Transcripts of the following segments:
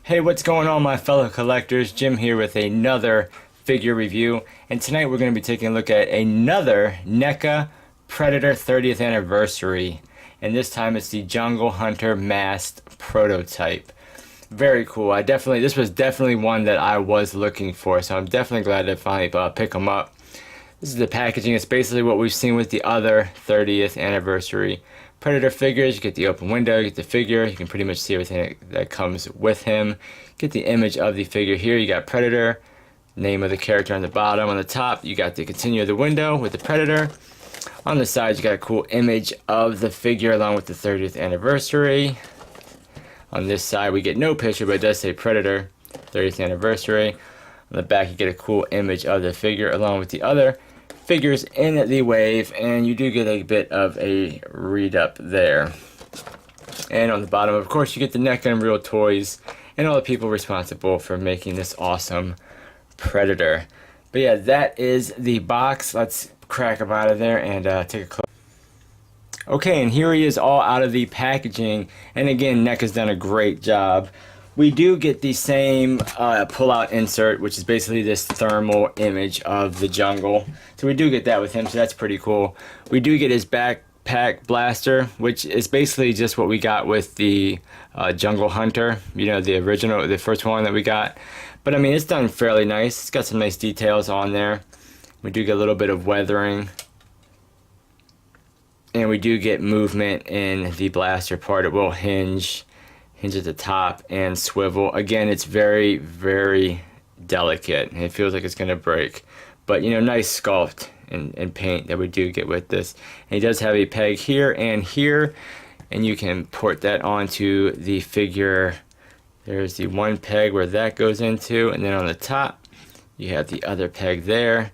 Hey, what's going on, my fellow collectors? Jim here with another figure review, and tonight we're going to be taking a look at another NECA Predator 30th anniversary, and this time it's the Jungle Hunter masked prototype. Very cool. This was definitely one that I was looking for, so I'm definitely glad to finally pick them up. This is the packaging. It's basically what we've seen with the other 30th anniversary Predator figures. You get the open window, you get the figure, you can pretty much see everything that comes with him. Get the image of the figure here. You got Predator, name of the character on the bottom. On the top, you got the continue of the window with the Predator. On the side, you got a cool image of the figure along with the 30th anniversary. On this side, we get no picture, but it does say Predator 30th anniversary. On the back, you get a cool image of the figure along with the other figures in the wave, and you do get a bit of a read up there. And on the bottom, of course, you get the NECA and Real Toys and all the people responsible for making this awesome Predator. But yeah, that is the box. Let's crack him out of there and take a close. Okay, and here he is all out of the packaging, and again, NECA's done a great job. We do get the same pull-out insert, which is basically this thermal image of the jungle. So we do get that with him, so that's pretty cool. We do get his backpack blaster, which is basically just what we got with the Jungle Hunter, you know, the original, the first one that we got. But I mean, it's done fairly nice. It's got some nice details on there. We do get a little bit of weathering. And we do get movement in the blaster part. It will hinge at the top and swivel. Again, it's very, very delicate. It feels like it's gonna break. But you know, nice sculpt and paint that we do get with this. And he does have a peg here, and you can port that onto the figure. There's the one peg where that goes into, and then on the top, you have the other peg there.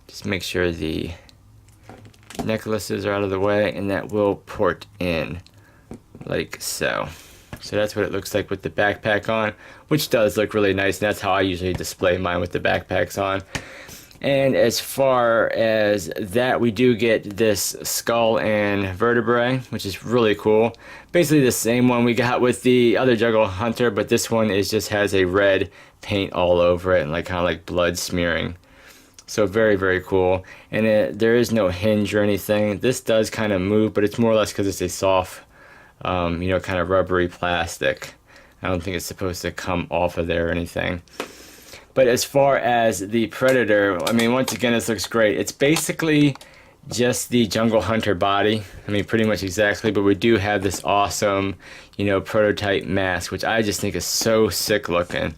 Just make sure the necklaces are out of the way, and that will port in like so. So that's what it looks like with the backpack on, which does look really nice, and that's how I usually display mine, with the backpacks on. And as far as that, we do get this skull and vertebrae, which is really cool. Basically the same one we got with the other Jungle Hunter, but this one just has a red paint all over it and like kind of like blood smearing. So very, very cool. And there is no hinge or anything. This does kind of move, but it's more or less because it's a soft, you know, kind of rubbery plastic. I don't think it's supposed to come off of there or anything. But as far as the Predator, I mean, once again, this looks great. It's basically just the Jungle Hunter body. I mean, pretty much exactly, but we do have this awesome, you know, prototype mask, which I just think is so sick looking.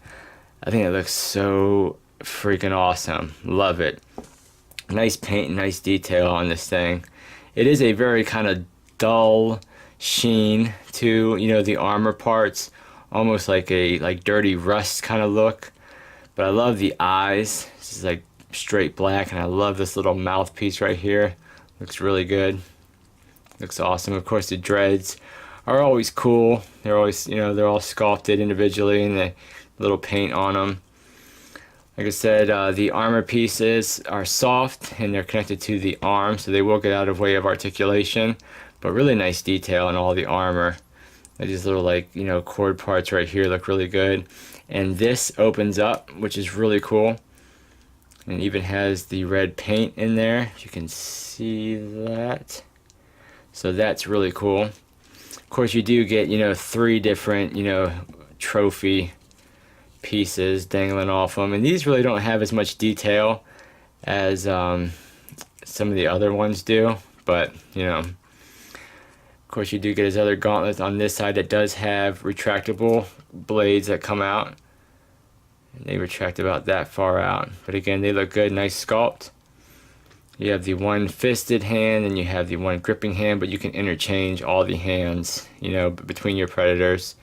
I think it looks so freaking awesome. Love it. Nice paint, nice detail on this thing. It is a very kind of dull sheen to, you know, the armor parts, almost like a dirty rust kind of look. But I love the eyes. This is like straight black, and I love this little mouthpiece right here. Looks really good. Looks awesome. Of course, the dreads are always cool. They're always, you know, they're all sculpted individually, and the little paint on them. Like I said, the armor pieces are soft, and they're connected to the arm, so they will get out of way of articulation. But really nice detail on all the armor. These little, like, you know, cord parts right here look really good. And this opens up, which is really cool. And even has the red paint in there. You can see that. So that's really cool. Of course, you do get, you know, 3 different, you know, trophy pieces dangling off them. And these really don't have as much detail as some of the other ones do. But, you know, of course, you do get his other gauntlet on this side that does have retractable blades that come out. And they retract about that far out. But again, they look good, nice sculpt. You have the one fisted hand and you have the one gripping hand, but you can interchange all the hands, you know, between your Predators.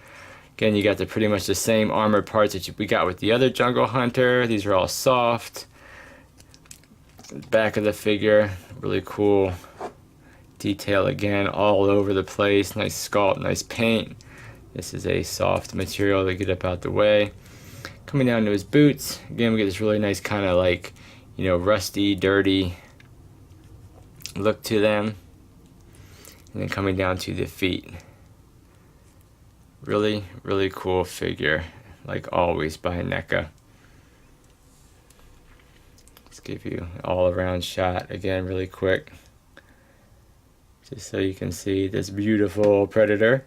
Again, you got pretty much the same armored parts that we got with the other Jungle Hunter. These are all soft. Back of the figure, really cool detail again all over the place. Nice sculpt, nice paint. This is a soft material to get up out the way. Coming down to his boots, again, we get this really nice kind of like, you know, rusty, dirty look to them. And then coming down to the feet. Really, really cool figure. like always, by Neca. Let's give you an all-around shot again really quick, just so you can see this beautiful predator.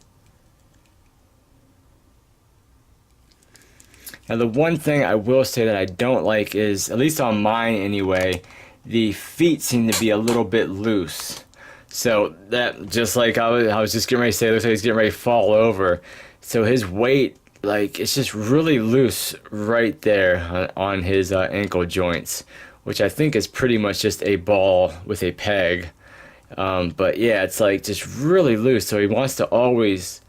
Now the one thing I will say that I don't like is, at least on mine anyway, the feet seem to be a little bit loose. So that, just like I was just getting ready to say, it looks like he's getting ready to fall over. So his weight, like, it's just really loose right there on his ankle joints, which I think is pretty much just a ball with a peg. But yeah, it's like just really loose. So he wants to always,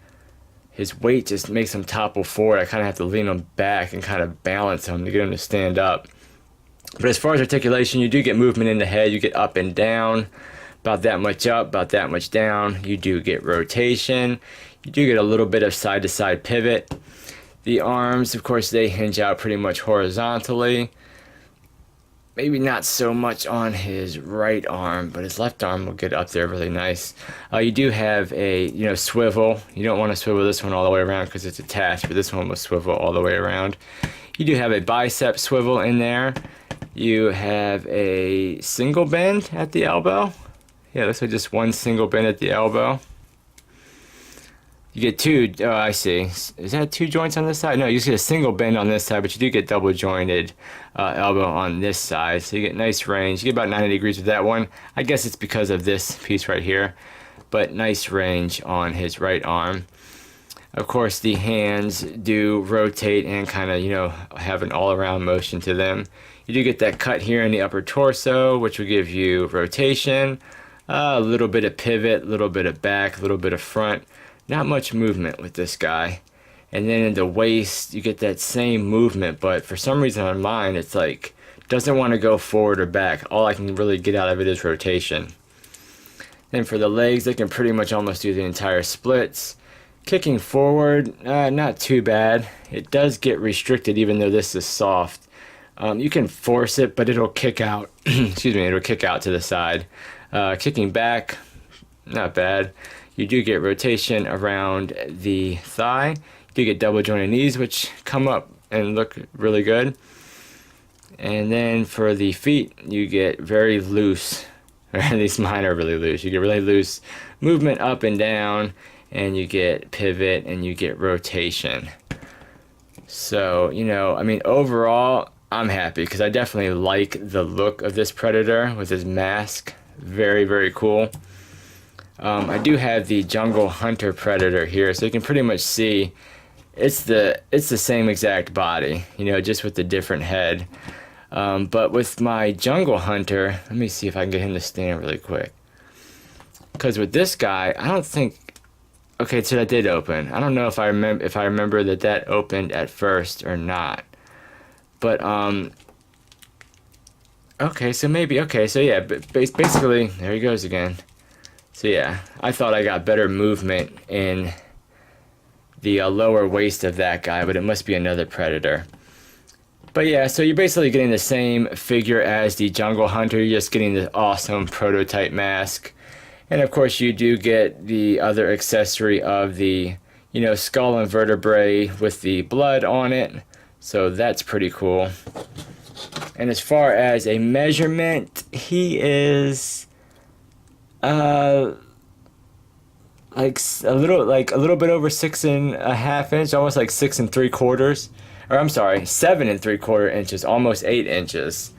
his weight just makes him topple forward. I kind of have to lean him back and kind of balance him to get him to stand up. But as far as articulation, you do get movement in the head. You get up and down, about that much up, about that much down. You do get rotation. You do get a little bit of side-to-side pivot. The arms, of course, they hinge out pretty much horizontally. Maybe not so much on his right arm, but his left arm will get up there really nice. You do have a swivel. You don't want to swivel this one all the way around because it's attached, but this one will swivel all the way around. You do have a bicep swivel in there. You have a single bend at the elbow. Yeah, looks like just one single bend at the elbow. You get two, oh, I see. Is that two joints on this side? No, you just get a single bend on this side, but you do get double jointed elbow on this side. So you get nice range. You get about 90 degrees with that one. I guess it's because of this piece right here, but nice range on his right arm. Of course, the hands do rotate and kind of, have an all-around motion to them. You do get that cut here in the upper torso, which will give you rotation, a little bit of pivot, a little bit of back, a little bit of front. Not much movement with this guy. And then in the waist, you get that same movement, but for some reason on mine, it's like, doesn't want to go forward or back. All I can really get out of it is rotation. Then for the legs, they can pretty much almost do the entire splits. Kicking forward, not too bad. It does get restricted even though this is soft. You can force it, but it'll kick out. Excuse me, it'll kick out to the side. Kicking back, not bad. You do get rotation around the thigh. You do get double jointed knees, which come up and look really good. And then for the feet, you get very loose, or at least mine are really loose. You get really loose movement up and down, and you get pivot and you get rotation. So, overall, I'm happy because I definitely like the look of this predator with his mask. Very, very cool. I do have the Jungle Hunter Predator here, so you can pretty much see it's the same exact body, just with the different head. But with my Jungle Hunter, let me see if I can get him to stand really quick. Because with this guy, I don't think. Okay, so that did open. I don't know if I remember that opened at first or not. But okay, so maybe so yeah. But basically, there he goes again. So yeah, I thought I got better movement in the lower waist of that guy, but it must be another predator. But yeah, so you're basically getting the same figure as the Jungle Hunter. You're just getting the awesome prototype mask. And of course you do get the other accessory of the, skull and vertebrae with the blood on it. So that's pretty cool. And as far as a measurement, he is like a little bit over 6.5 inches, almost like 6 3/4, or I'm sorry, 7 3/4 inches, almost 8 inches.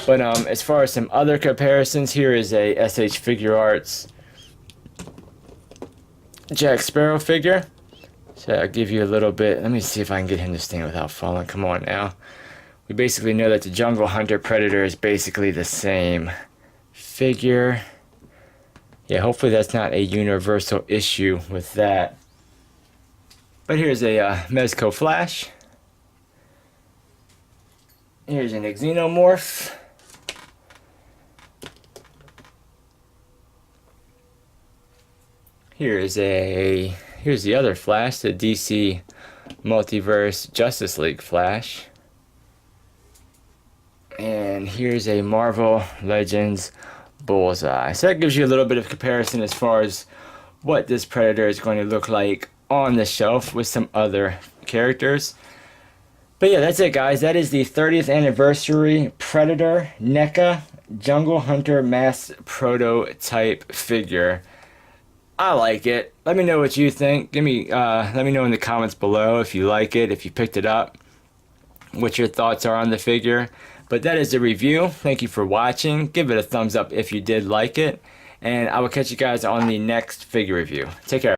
But as far as some other comparisons, here is a SH Figure Arts Jack Sparrow figure. So I'll give you a little bit. Let me see if I can get him to stand without falling. Come on now. We basically know that the Jungle Hunter Predator is basically the same figure. Yeah, hopefully that's not a universal issue with that. But here's a Mezco Flash. Here's an Xenomorph. Here's the other Flash, the DC Multiverse Justice League Flash. And here's a Marvel Legends Bullseye. So that gives you a little bit of comparison as far as what this Predator is going to look like on the shelf with some other characters. But yeah, that's it, guys. That is the 30th anniversary Predator NECA Jungle Hunter Mass Prototype figure. I like it. Let me know what you think. Let me know in the comments below if you like it, if you picked it up, what your thoughts are on the figure. But that is the review. Thank you for watching. Give it a thumbs up if you did like it. And I will catch you guys on the next figure review. Take care.